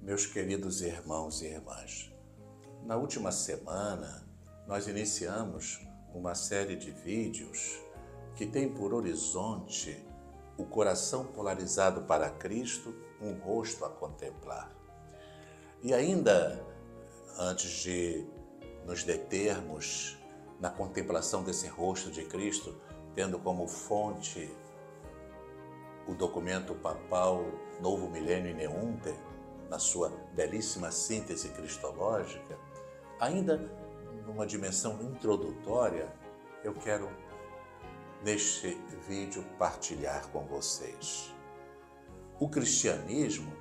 Meus queridos irmãos e irmãs, na última semana nós iniciamos uma série de vídeos que tem por horizonte o coração polarizado para Cristo, um rosto a contemplar. E ainda antes de nos determos na contemplação desse rosto de Cristo, tendo como fonte o documento papal Novo Milênio in Neunte, na sua belíssima síntese cristológica, ainda numa dimensão introdutória, eu quero, neste vídeo, partilhar com vocês. O cristianismo,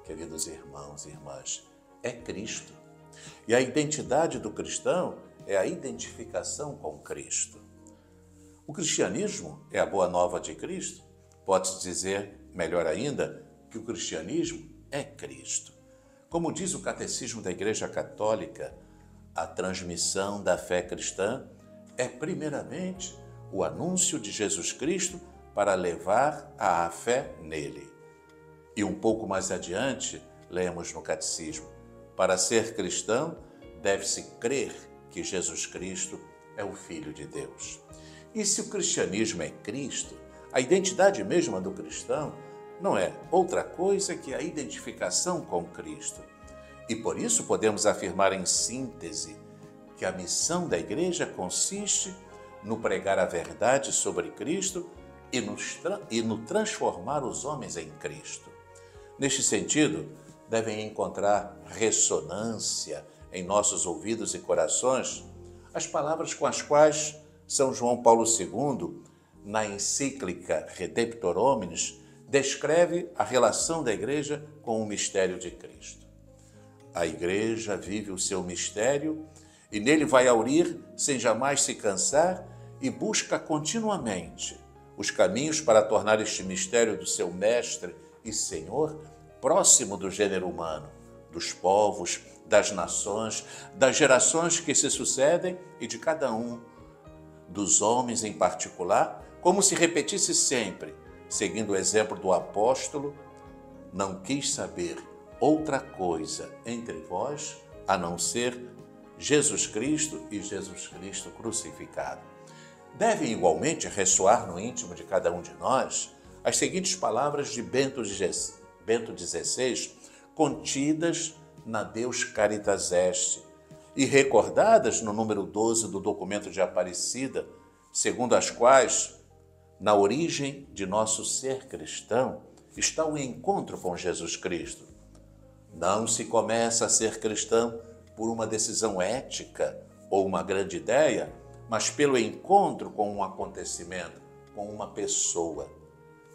queridos irmãos e irmãs, é Cristo. E a identidade do cristão é a identificação com Cristo. O cristianismo é a boa nova de Cristo. Pode-se dizer, melhor ainda, que o cristianismo é Cristo. Como diz o Catecismo da Igreja Católica, a transmissão da fé cristã é primeiramente o anúncio de Jesus Cristo para levar à fé nele. E um pouco mais adiante, lemos no Catecismo, para ser cristão, deve-se crer que Jesus Cristo é o Filho de Deus. E se o cristianismo é Cristo, a identidade mesma do cristão não é outra coisa que a identificação com Cristo. E por isso podemos afirmar em síntese que a missão da igreja consiste no pregar a verdade sobre Cristo e no transformar os homens em Cristo. Neste sentido, devem encontrar ressonância em nossos ouvidos e corações as palavras com as quais São João Paulo II, na encíclica Redemptor Hominis, descreve a relação da igreja com o mistério de Cristo. A igreja vive o seu mistério e nele vai aurir sem jamais se cansar e busca continuamente os caminhos para tornar este mistério do seu Mestre e Senhor próximo do gênero humano, dos povos, das nações, das gerações que se sucedem e de cada um, dos homens em particular, como se repetisse sempre, seguindo o exemplo do apóstolo, não quis saber outra coisa entre vós a não ser Jesus Cristo e Jesus Cristo crucificado. Devem igualmente ressoar no íntimo de cada um de nós as seguintes palavras de Bento XVI, contidas na Deus Caritas Est e recordadas no número 12 do documento de Aparecida, segundo as quais, na origem de nosso ser cristão, está o encontro com Jesus Cristo. Não se começa a ser cristão por uma decisão ética ou uma grande ideia, mas pelo encontro com um acontecimento, com uma pessoa,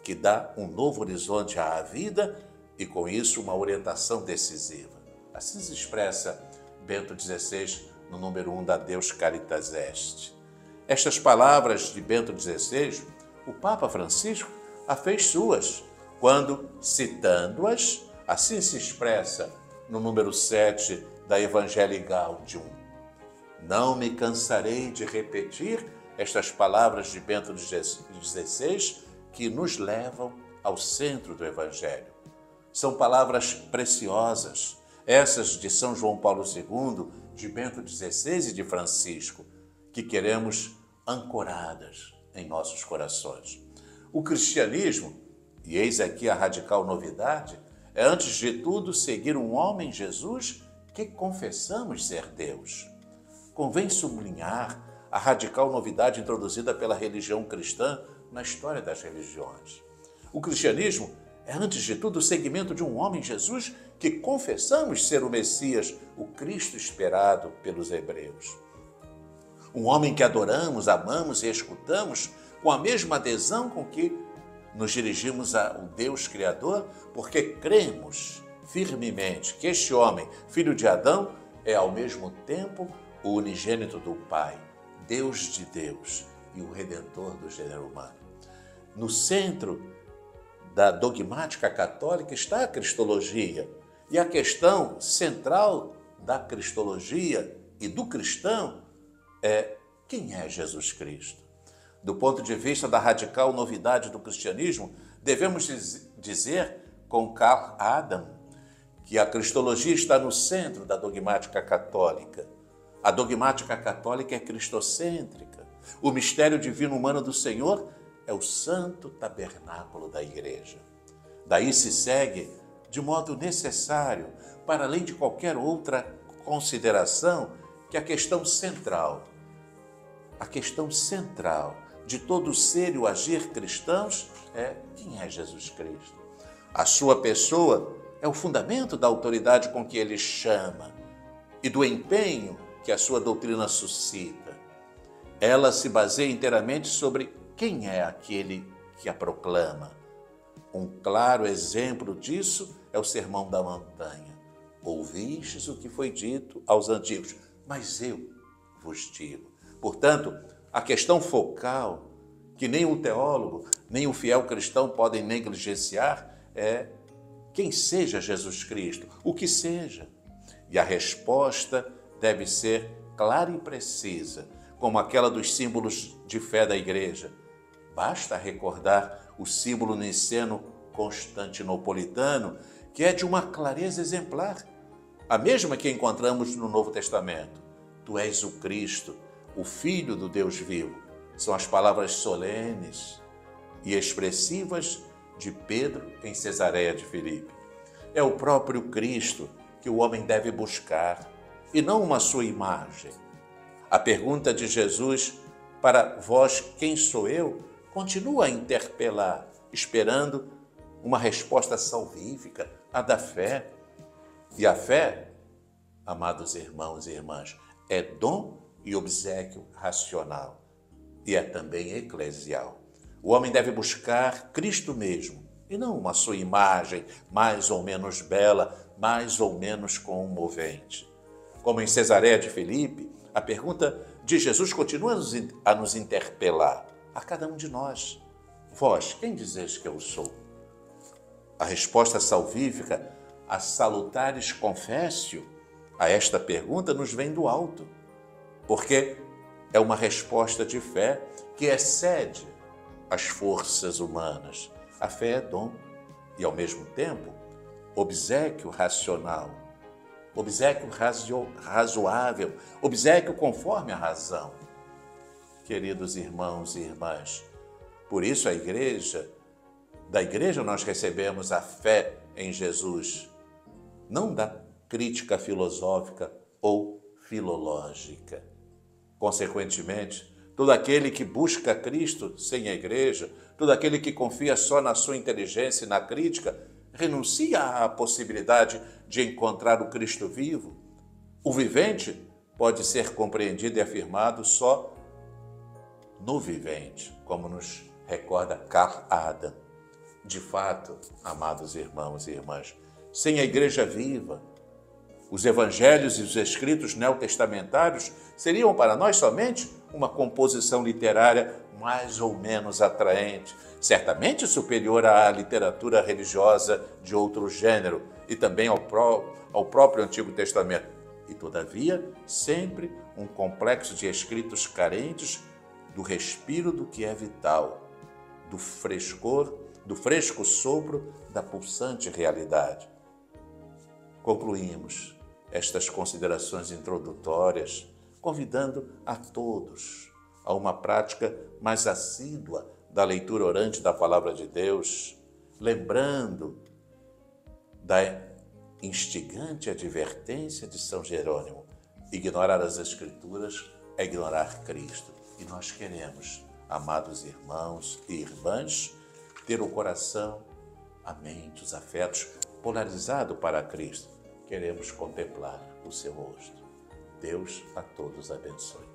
que dá um novo horizonte à vida e, com isso, uma orientação decisiva. Assim se expressa Bento XVI no número 1 da Deus Caritas Est. Estas palavras de Bento XVI, o Papa Francisco a fez suas, quando, citando-as, assim se expressa no número 7 da Evangelii Gaudium. Não me cansarei de repetir estas palavras de Bento XVI que nos levam ao centro do Evangelho. São palavras preciosas, essas de São João Paulo II, de Bento XVI e de Francisco, que queremos ancoradas em nossos corações. O cristianismo, e eis aqui a radical novidade, é antes de tudo seguir um homem, Jesus, que confessamos ser Deus. Convém sublinhar a radical novidade introduzida pela religião cristã na história das religiões. O cristianismo é antes de tudo o seguimento de um homem, Jesus, que confessamos ser o Messias, o Cristo esperado pelos hebreus. Um homem que adoramos, amamos e escutamos com a mesma adesão com que nos dirigimos ao Deus Criador, porque cremos firmemente que este homem, filho de Adão, é ao mesmo tempo o unigênito do Pai, Deus de Deus e o Redentor do gênero humano. No centro da dogmática católica está a cristologia, e a questão central da cristologia e do cristão é: quem é Jesus Cristo? Do ponto de vista da radical novidade do cristianismo, devemos dizer com Karl Adam que a cristologia está no centro da dogmática católica. A dogmática católica é cristocêntrica. O mistério divino humano do Senhor é o santo tabernáculo da Igreja. Daí se segue, de modo necessário, para além de qualquer outra consideração, que a questão central de todo o ser e o agir cristãos é: quem é Jesus Cristo? A sua pessoa é o fundamento da autoridade com que ele chama e do empenho que a sua doutrina suscita. Ela se baseia inteiramente sobre quem é aquele que a proclama. Um claro exemplo disso é o Sermão da Montanha. Ouvistes o que foi dito aos antigos, mas eu vos digo. Portanto, a questão focal, que nem o teólogo, nem o fiel cristão podem negligenciar, é quem seja Jesus Cristo, o que seja. E a resposta deve ser clara e precisa, como aquela dos símbolos de fé da Igreja. Basta recordar o símbolo niceno-constantinopolitano, que é de uma clareza exemplar, a mesma que encontramos no Novo Testamento. Tu és o Cristo, o Filho do Deus vivo. São as palavras solenes e expressivas de Pedro em Cesareia de Filipe. É o próprio Cristo que o homem deve buscar, e não uma sua imagem. A pergunta de Jesus, para vós, quem sou eu, continua a interpelar, esperando uma resposta salvífica, a da fé. E a fé, amados irmãos e irmãs, é dom e obséquio racional e é também eclesial. O homem deve buscar Cristo mesmo e não uma sua imagem mais ou menos bela, mais ou menos comovente. Como em Cesareia de Filipe, a pergunta de Jesus continua a nos interpelar, a cada um de nós. Vós, quem dizeis que eu sou? A resposta salvífica, a salutaris confessio, a esta pergunta nos vem do alto, porque é uma resposta de fé que excede as forças humanas. A fé é dom e, ao mesmo tempo, obséquio racional, obséquio razoável, obséquio conforme a razão. Queridos irmãos e irmãs, por isso da igreja nós recebemos a fé em Jesus, não da crítica filosófica ou filológica. Consequentemente, todo aquele que busca Cristo sem a igreja, todo aquele que confia só na sua inteligência e na crítica, renuncia à possibilidade de encontrar o Cristo vivo. O vivente pode ser compreendido e afirmado só no vivente, como nos recorda Karl Adam. De fato, amados irmãos e irmãs, sem a igreja viva, os evangelhos e os escritos neotestamentários seriam para nós somente uma composição literária mais ou menos atraente, certamente superior à literatura religiosa de outro gênero e também ao próprio Antigo Testamento. E, todavia, sempre um complexo de escritos carentes do respiro do que é vital, do fresco sopro da pulsante realidade. Concluímos estas considerações introdutórias, convidando a todos a uma prática mais assídua da leitura orante da Palavra de Deus, lembrando da instigante advertência de São Jerônimo: ignorar as Escrituras é ignorar Cristo. E nós queremos, amados irmãos e irmãs, ter o coração, a mente, os afetos polarizado para Cristo. Queremos contemplar o seu rosto. Deus a todos abençoe.